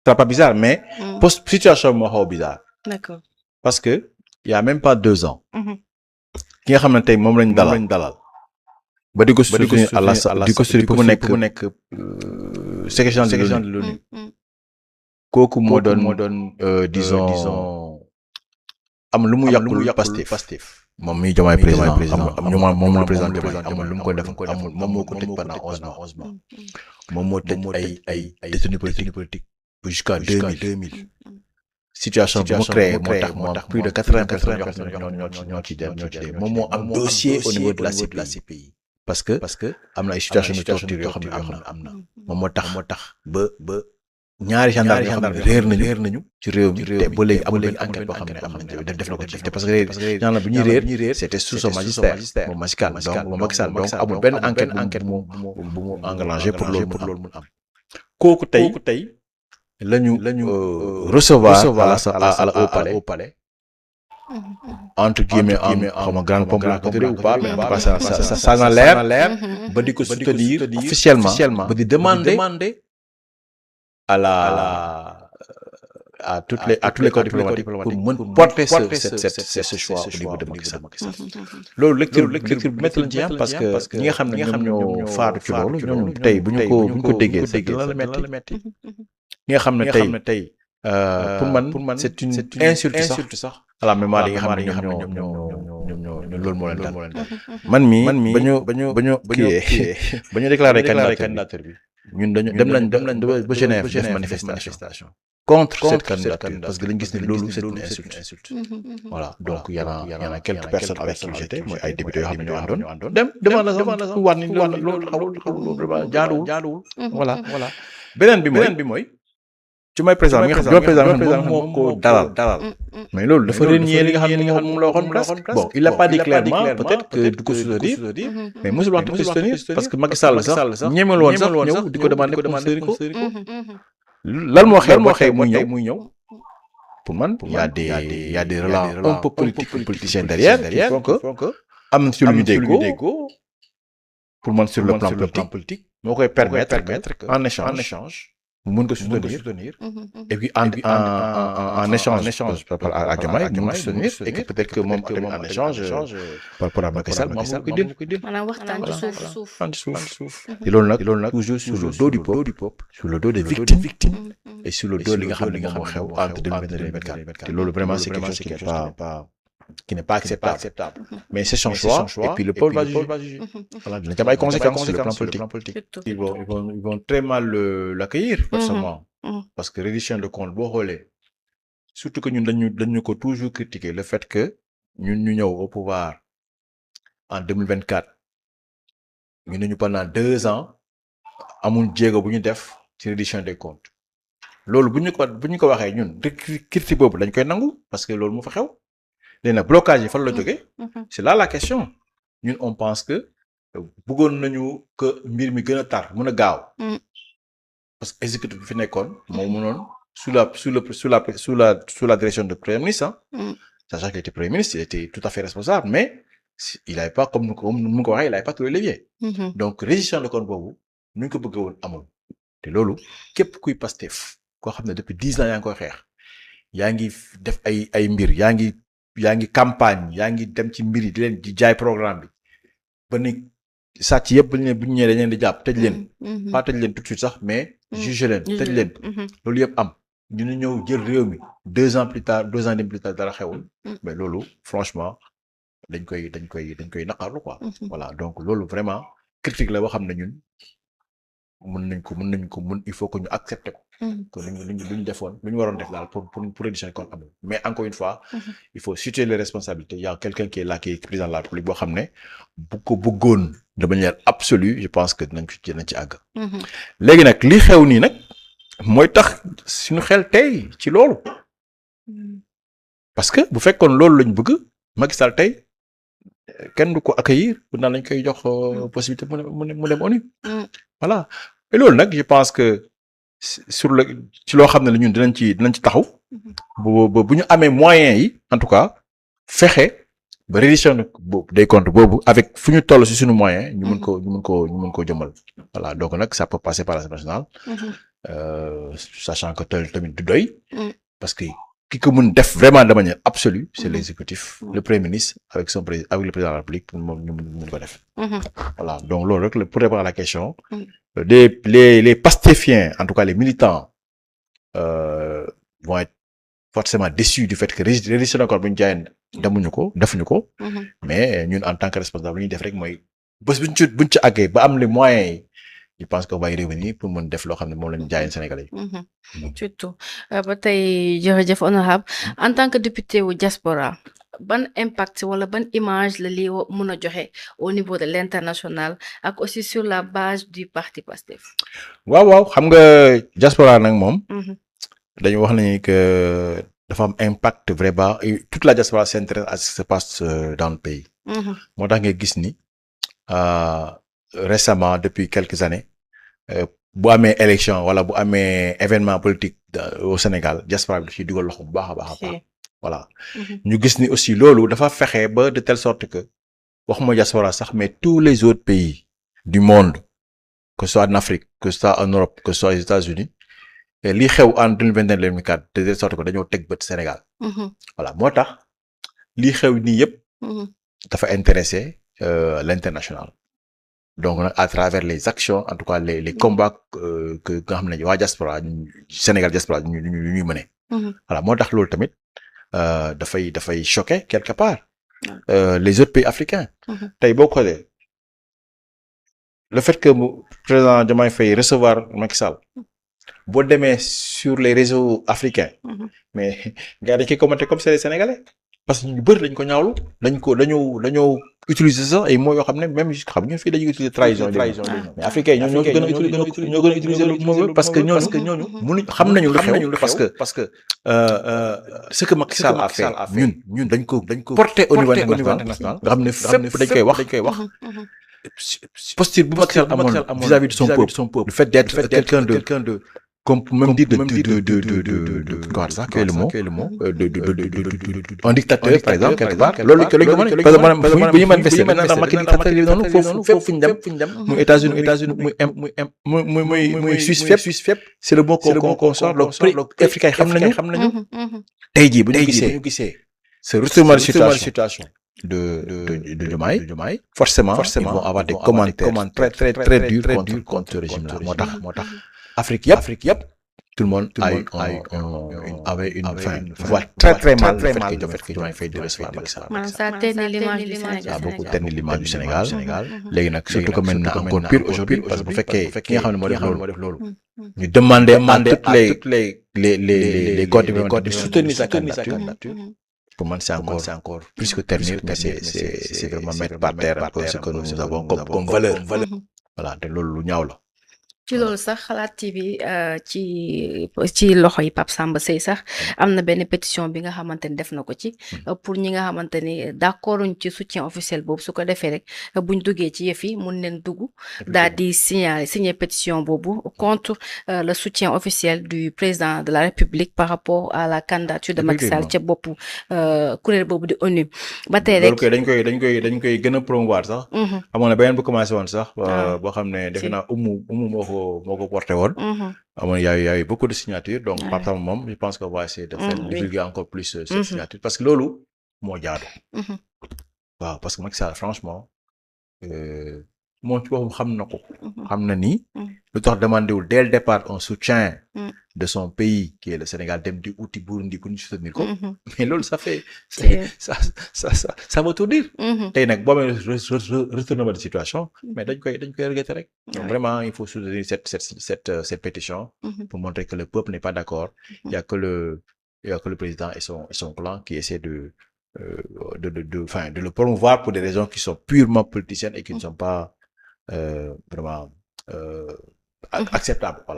c'est pas bizarre mais situation moo xaw bizarre. D'accord. Parce que il y a même pas 2 ans. ki nga xam ne tey moom lañ dalal. ba di ko soutenir à la di ko soutenir pour mu nekk secrétaire général de l'ONU. kooku moo doon disons am lu mu yàqul Pastef. moom mi Diomaye président moom le président Diomaye amul lu mu ko def amul moom moo ko tëj pendant 11 mois. moom moo tëj ay détenus politiques jusqu'à 2000. situation bi mu créé moo tax plus de 80 personnes yoo xam ne ñoo ci dem moom moo am dossier au niveau de la CPI. parce que am na ay situation de torture yoo xam ne am na moom moo tax ba ñaari gendarme yoo xam ne réer nañu ci réew mi te ba léegi amul benn enquête boo xam ne am nañ def na ko ci te parce que genre bu ñuy réer c'était sous son magistère moom Macky Sall donc amul benn enquête bu mu engagé pour loolu mun am kooku tey lañu recevoir au palais entre guillemets xaw ma grande pompe ou pas mais en tout cas ça n'a l'air ba di ko soutenir officiellement ba di demander à tous les corps diplomatiques pour mën porter ce choix au niveau de Macky Sall. loolu lecture bu métti lañ ci am parce que ñi nga xam ne ñoom ñoo faatu ci loolu ñoom tey bu ñu ko déggee dina la metti ñi nga xam ne tey pour man c'est une insulte sax à la mémoire yi nga xam ne ñoom loolu moo leen dal man mii ba ñu déclaré candidature bi ñun dem nañ ba Genève def manifestation contre cette candidature parce que dañu gis ne loolu c'est une insulte voilà donc y en a quelques personnes avec qui j'étais mooy ay députés yoo xam ne ñoo àndoon dem devant la sax war ni loolu xawul vraiment jaaduwul voilà beneen bi mooy Diomaye président moom moo ko dalal mais loolu dafa renier li nga xam ne moom la waxoon bon il a pas dit clairement peut-être que du ko soutenir mais mosul wax di ko soutenir parce que Macky Sall sax ñemel woon sax ñëw di ko demander pour soutenir ko lan moo xew muy ñëw pour man il y a des relents un peu politiciens derrière qui font que am na ci lu ñu déggoo pour man sur le plan politique moo koy permettre en échange mu mën ko soutenir et puis en échange par rapport à Diomaye mu mën ko soutenir et que peut-être que moom tamit en échange par rapport à Macky Sall moom moo koy dil maanaam waxtaan ci suuf te loolu nag toujours sur le dos du peuple sur le dos des victimes et sur le dos li nga xam ne moo xew entre 2022 et 2024 te loolu vraiment c'est quelque chose qui n'est pas acceptable mais c'est son choix et puis le peuple va juger voilà dina ci am ay conséquences sur le plan politique ils vont très mal l'accueillir personnellement parce que reddition de compte boo xoolee surtout que ñun dañu ko toujours critiquer le fait que ñun ñu ñëw au pouvoir en 2024 ñu ne ñu pendant 2 ans amul jéego bu ñu def ci reddition des comptes loolu bu ñu ko waxee ñun critique boobu dañ koy nangu parce que loolu moo fa xew léegi nag blocage yi fan la jógee c'est là la question ñun on pense que bëggoon nañu que mbir mi gën a tar mën a gaaw parce que exécutif bi fi nekkoon moo mënoon sous la direction de premier ministre sachant qu'il était premier ministre il était tout à fait responsable mais il avait pas comme mu ko waxee il avait pas tous les leviers donc reddition de compte boobu nu ñu ko bëggee woon amul te loolu képp kuy Pastef koo xam ne depuis 10 ans yaa ngi koy xeex yaa ngi def ay mbir yaa ngi campagne yaa ngi dem ci mbir yi di leen di jaay programme bi ba ni sàcc yëpp bu ñu ñëwee dañ leen di jàpp tëj leen pas tëj leen tout de suite sax mais juge leen tëj leen loolu yëpp am ñu ñëw jël réew mi 2 ans plus tard 2 ans et demi plus tard dara xewul mais loolu franchement dañ koy naqarlu quoi voilà donc loolu vraiment critique la boo xam ne ñun mën nañ ko il faut que ñu accepter ko que lu ñu defoon lu ñu waroon def daal pour reddition compte amul mais encore une fois il faut situer les responsabilités il y a quelqu'un qui est là qui est président de la République boo xam ne bu ko bëggoon de manière absolue je pense que dinañ ci àgg léegi nag li xew nii nag mooy tax suñu xel tey ci loolu parce que bu fekkoon loolu lañ bëgg Macky Sall tey kenn du ko accueillir bu naan lañ koy jox possibilité mu dem ONU voilà et loolu nag je pense que ci loo xam ne la ñun dinañ ci taxaw bu ñu amee moyens yi en tout cas fexe ba reddition des comptes boobu avec fu ñu toll ci suñu moyen ñu mën ko jëmal voilà donc nag ça peut passer par l'Assemblée nationale sachant que tel tamit du doy parce que ki ko mën def vraiment de manière absolue c'est l'exécutif le premier ministre avec avec le président de la République moom ñu mën ko def voilà donc loolu rek pour répondre à la question les pastéfiens en tout cas les militants vont être forcément déçus du fait que registre encore bu ñu jaayeen defuñu ko mais ñun en tant que responsable lu ñuy def rek mooy bés buñ ci àggee ba am les moyens je pense qu'on va y revenir pour mën def loo xam ne moom lañu jaayeen Sénégalais yi surtout ba tey jërëjëf honorable en tant que député wu diaspora ban impact wala ban image la lii mën a joxe au niveau de l'international ak aussi sur la base du parti Pastef waaw xam nga diaspora nag moom dañu wax nañu que dafa am impact vraiment toute la diaspora s'intéresse à ce qui se passe dans le pays moo tax nga gis ni récemment depuis quelques années bu amee élection wala bu amee événement politique au Sénégal diaspora bi daf ciy dugal loxo bu baax a baax voilà ñu gis ni aussi loolu dafa fexe ba de telle sorte que waxuma diaspora sax mais tous les autres pays du monde que ce soit en Afrique que ce soit en Europe que ce soit aux États-Unis lii xew en 2021-2024 de telle sorte que dañoo teg bët Sénégal voilà moo tax lii xew nii yëpp dafa intéresser l'international donc nag à travers les actions en tout cas les combats que nga xam ne waa diaspora Sénégal diaspora ñuy mëne voilà moo tax loolu tamit dafay choquer quelque part les autres pays africains tey boo xoolee le fait que président Diomaye Faye recevoir Macky Sall boo demee sur les réseaux africains mais gars dañ koy commenter comme c'est les Sénégalais parce que ñu bëri dañ ko ñaawlu dañoo utiliser ça ay mots yoo xam ne même xam nga fii dañuy utiliser trahison mais africains yi ñoo gën a utiliser le mot parce que ñooñu mënuñ xam nañu lu xew parce que ce que Macky Sall a fait ñun dañ ko porter au niveau international nga xam ne fépp dañ koy wax posture bu Macky Sall amoon vis-à-vis de son peuple le fait d'être quelqu'un de comme même dire quoi ça quel est le mot un dictateur par exemple quelque part loolu que lañ ko mën parce que bu ñu manifester maintenant Macky dictateur yi noonu foofu fu ñu dem muy États-Unis muy Suisse fépp c'est le mot qu'on sort donc africain xam nañu tey jii bu ñu gisee ce retournement de situation de Diomaye forcément ils vont avoir des commentaires très durs contre ce régime-là moo tax Afrique yëpp tout le monde avait une voix très mal le fait que Diomaye Faye de recevoir Macky Sall. Ça a terni l'image du Sénégal. Ça a beaucoup terni l'image du Sénégal. léegi nag surtout que maintenant encore pire aujourd'hui parce que bu fekkee ki nga xam ne moo def loolu ñu demander à toutes les corps de soutenir sa candidature. Pour moi, c'est encore plus que ternir, mais c'est vraiment mettre par terre ce que nous avons comme valeur. Voilà, te loolu lu ñaaw la. ci loolu sax Xalaat TV ci loxo yi Pape Samba Seye sax am na benn pétition bi nga xamante ni def na ko ci pour ñi nga xamante ni d'accorduñ ci soutien officiel boobu su ko defee rek buñ duggee ci yëf yi mun leen dugg daal di signer pétition boobu contre le soutien officiel du président de la République par rapport à la candidature de Macky Sall ca boppu kuréel boobu di ONU ba tey rek dañ koy gën a promouvoir sax amoon na beneen bu commencé woon sax boo xam ne defe naa umu moo ko porté woon amoon y a eu beaucoup de signatures donc par exemple moom je pense qu'on va essayer de faire divulguer encore plus cette signature parce que loolu moo jaadu waaw parce que Macky Sall franchement moom ci boppam xam na ni lu tax demandé wul dès le départ un soutien de son pays qui est le Sénégal dem di uti Burundi pour ñu soutenir ko mais loolu ça fait ça veut tout dire tey nag boo amee retournement de situation mais dañ koy regretter rek donc vraiment il faut soutenir cette pétition pour montrer que le peuple n'est pas d'accord il y a que le président et son clan qui essaient de le promouvoir pour des raisons qui sont purement politiciennes et qui ne sont pas vraiment acceptables voilà